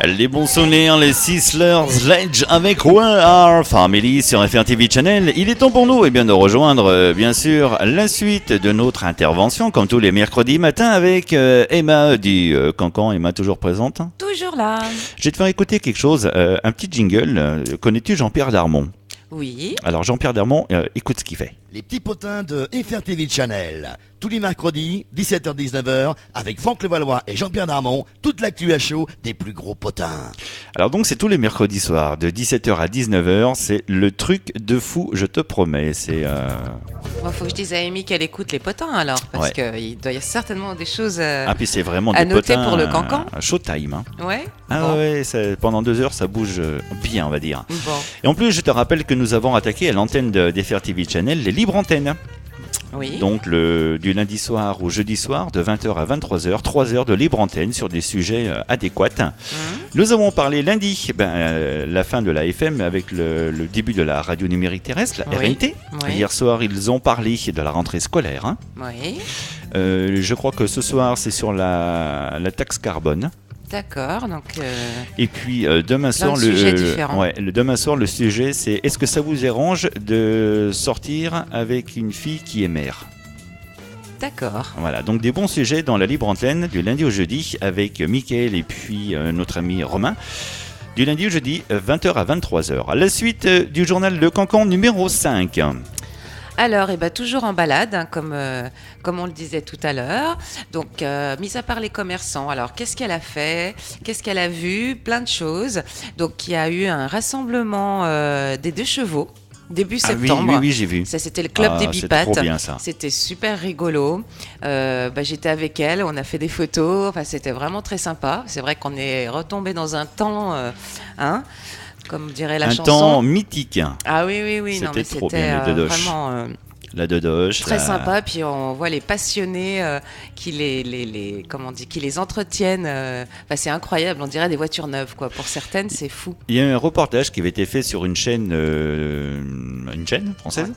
Les bons souvenirs, les Sizzler Sledge avec Where Are Family sur FRTV Channel. Il est temps pour nous de rejoindre bien sûr la suite de notre intervention comme tous les mercredis matins avec Emma du Cancan. Emma toujours présente. Toujours là. Je vais te faire écouter quelque chose, un petit jingle. Connais-tu Jean-Pierre Darmon? Oui. Alors Jean-Pierre Darmon, écoute ce qu'il fait. Les petits potins de FRTV Channel. Tous les mercredis, 17h-19h, avec Franck Levallois et Jean-Pierre Darmon, toute l'actu à chaud des plus gros potins. Alors donc c'est tous les mercredis soirs, de 17h à 19h, c'est le truc de fou, je te promets. C'est Faut que je dise à Amy qu'elle écoute les potins alors, parce qu'il doit y avoir certainement des choses ah puis c'est vraiment à des noter potins, pour le Cancan. Showtime. Hein. Ouais. Ah bon. ouais, pendant 2 heures ça bouge bien on va dire. Bon. Et en plus je te rappelle que nous avons attaqué à l'antenne de FRTV Channel les libres antennes. Oui. Donc du lundi soir au jeudi soir de 20h à 23h, 3 heures de libre antenne sur des sujets adéquats. Nous avons parlé lundi, la fin de la FM avec le début de la radio numérique terrestre, la RNT. Oui. Hier soir ils ont parlé de la rentrée scolaire. Hein. Oui. Je crois que ce soir c'est sur la taxe carbone. D'accord, donc... Et puis demain soir, demain soir, le sujet c'est est-ce que ça vous dérange de sortir avec une fille qui est mère? D'accord. Voilà, donc des bons sujets dans la libre antenne du lundi au jeudi avec Mickaël et puis notre ami Romain. Du lundi au jeudi, 20h à 23h. La suite du journal Le Cancan numéro 5. Alors, toujours en balade, hein, comme on le disait tout à l'heure. Donc, mis à part les commerçants, alors qu'est-ce qu'elle a fait? Qu'est-ce qu'elle a vu? Plein de choses. Donc, il y a eu un rassemblement des 2 chevaux. Début septembre. Oui, j'ai vu. Ça, c'était le club des bipates. C'était trop bien, ça. C'était super rigolo. J'étais avec elle, on a fait des photos. Enfin, c'était vraiment très sympa. C'est vrai qu'on est retombé dans un temps, comme dirait la chanson. Un temps mythique. Ah oui. C'était trop bien, les Dodoches. Vraiment la Dodoche. Très sympa. Puis on voit les passionnés qui qui les entretiennent. C'est incroyable. On dirait des voitures neuves, quoi. Pour certaines, c'est fou. Il y a eu un reportage qui avait été fait sur une chaîne française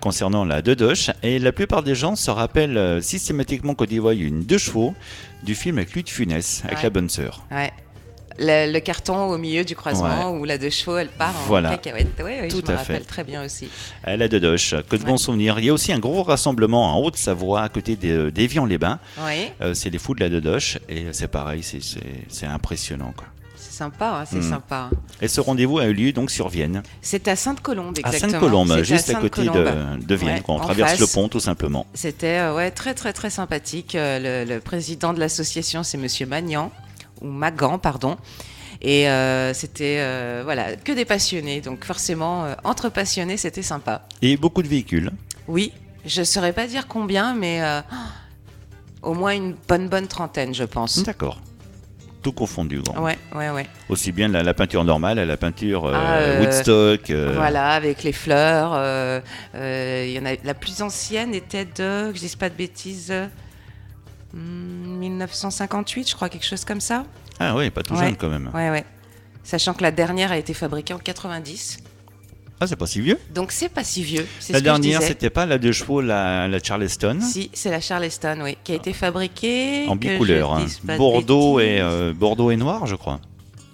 concernant la Dodoche. Et la plupart des gens se rappellent systématiquement quand ils voient une 2 chevaux du film avec Louis de Funès, avec la bonne sœur. Ouais. Le carton au milieu du croisement où la 2 chevaux elle part en cacahuète. Tout je me à rappelle fait. très bien aussi. La Dodoche, que de bons souvenirs. Il y a aussi un gros rassemblement en Haute-Savoie à côté d'Évian-les-Bains. Oui. C'est les fous de la Dodoche et c'est pareil, c'est impressionnant quoi. C'est sympa, sympa. Et ce rendez-vous a eu lieu donc sur Vienne. C'est à Sainte-Colombe exactement. À Sainte-Colombe, juste à côté de Vienne. On traverse le pont tout simplement. C'était très très très sympathique. Le président de l'association c'est Monsieur Magnan. Ou Magan, pardon. Et c'était que des passionnés. Donc forcément, entre passionnés, c'était sympa. Et beaucoup de véhicules. Oui, je ne saurais pas dire combien, mais au moins une bonne trentaine, je pense. D'accord. Tout confondu. Grand. Ouais. Aussi bien la peinture normale à la peinture Woodstock. Voilà, avec les fleurs. Y en a, la plus ancienne était de, que je ne dise pas de bêtises... 1958, je crois, quelque chose comme ça. Ah oui, pas tout jeune quand même. Ouais. Sachant que la dernière a été fabriquée en 90. Ah, c'est pas si vieux. Donc c'est pas si vieux. La dernière, c'était pas la 2 chevaux, la Charleston. Si, c'est la Charleston, oui, qui a été fabriquée en bicouleur, Bordeaux et noir, je crois.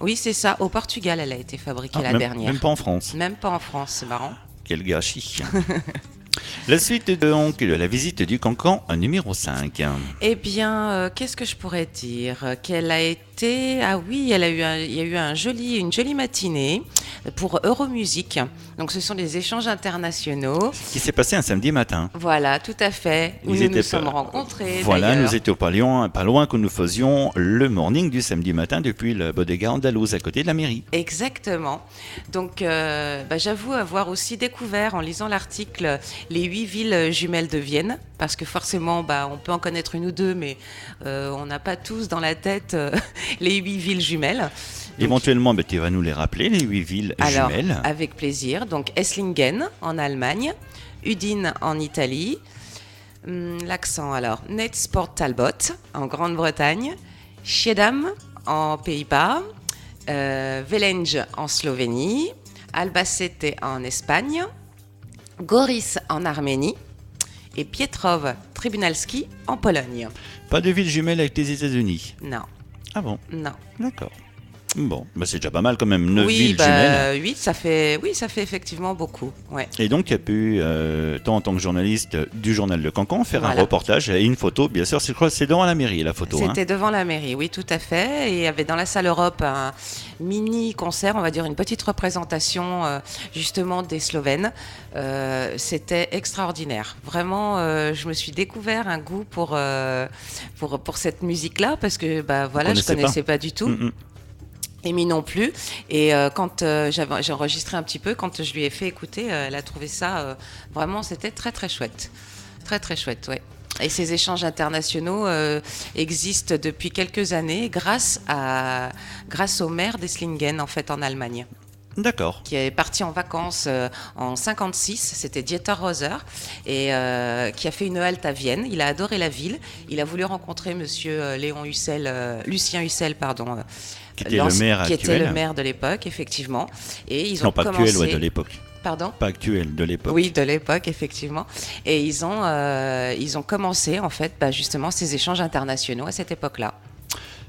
Oui, c'est ça. Au Portugal, elle a été fabriquée dernière. Même pas en France. Même pas en France, c'est marrant. Quel gâchis. La suite donc de la visite du Cancan numéro 5. Eh bien, qu'est-ce que je pourrais dire? Qu'elle a été... Ah oui, il y a eu une jolie matinée pour Euromusique. Donc, ce sont des échanges internationaux. Qui s'est passé un samedi matin. Voilà, tout à fait. Où nous nous sommes rencontrés. Voilà, d'ailleurs. nous étions pas loin que nous faisions le morning du samedi matin depuis la Bodega Andalouse à côté de la mairie. Exactement. Donc, j'avoue avoir aussi découvert en lisant l'article les 8 villes jumelles de Vienne, parce que forcément, on peut en connaître une ou deux, mais on n'a pas tous dans la tête les 8 villes jumelles. Donc, éventuellement, tu vas nous les rappeler, les 8 villes jumelles. Avec plaisir. Donc, Esslingen en Allemagne, Udine en Italie, l'accent alors, Netsport Talbot en Grande-Bretagne, Schiedam en Pays-Bas, Velenge en Slovénie, Albacete en Espagne, Goris en Arménie et Pietrov Trybunalski en Pologne. Pas de ville jumelle avec les États-Unis? Non. Ah bon? Non. D'accord. Bon, bah c'est déjà pas mal quand même, 9 Oui, villes jumelles. 8, ça fait effectivement beaucoup. Ouais. Et donc, tu as pu, toi en tant que journaliste du journal Le Cancan, faire un Voilà. reportage et une photo. Bien sûr, je crois que c'est devant la mairie, la photo. Hein. C'était devant la mairie, oui, tout à fait. Et il y avait dans la salle Europe un mini concert, on va dire une petite représentation justement des Slovènes. C'était extraordinaire. Vraiment, je me suis découvert un goût pour cette musique-là parce que bah, voilà, je connaissais pas du tout. Amy non plus. Et quand j'ai enregistré un petit peu, quand je lui ai fait écouter, elle a trouvé ça vraiment, c'était très très chouette. Très très chouette, ouais. Et ces échanges internationaux existent depuis quelques années grâce au maire d'Esslingen, en fait, en Allemagne. D'accord. Qui est parti en vacances en 56, c'était Dieter Roser, et qui a fait une halte à Vienne. Il a adoré la ville. Il a voulu rencontrer monsieur Lucien Hussel, pardon. Qui était le maire actuel. Qui était le maire de l'époque, effectivement. Et ils ont pas commencé... actuel, ouais, de l'époque. Pardon ? Pas actuel, de l'époque. Oui, de l'époque, effectivement. Et ils ont commencé, en fait, justement, ces échanges internationaux à cette époque-là.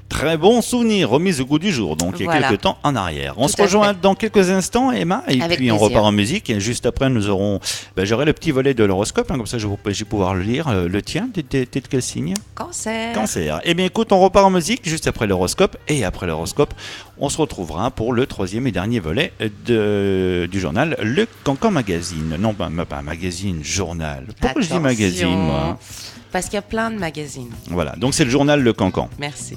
Très bon souvenir, remise au goût du jour, donc il y a quelques temps en arrière. On se rejoint dans quelques instants, Emma, et avec puis plaisir. on repart en musique. Et juste après, nous aurons, j'aurai le petit volet de l'horoscope, comme ça je vais pouvoir le lire. Le tien, t'es de quel signe ? Cancer. Cancer. Eh bien écoute, on repart en musique juste après l'horoscope, et après l'horoscope, on se retrouvera pour le troisième et dernier volet du journal Le Cancan Magazine. Non, pas magazine, journal. Pourquoi je dis magazine, moi ? Parce qu'il y a plein de magazines. Voilà, donc c'est le journal Le Cancan. Merci.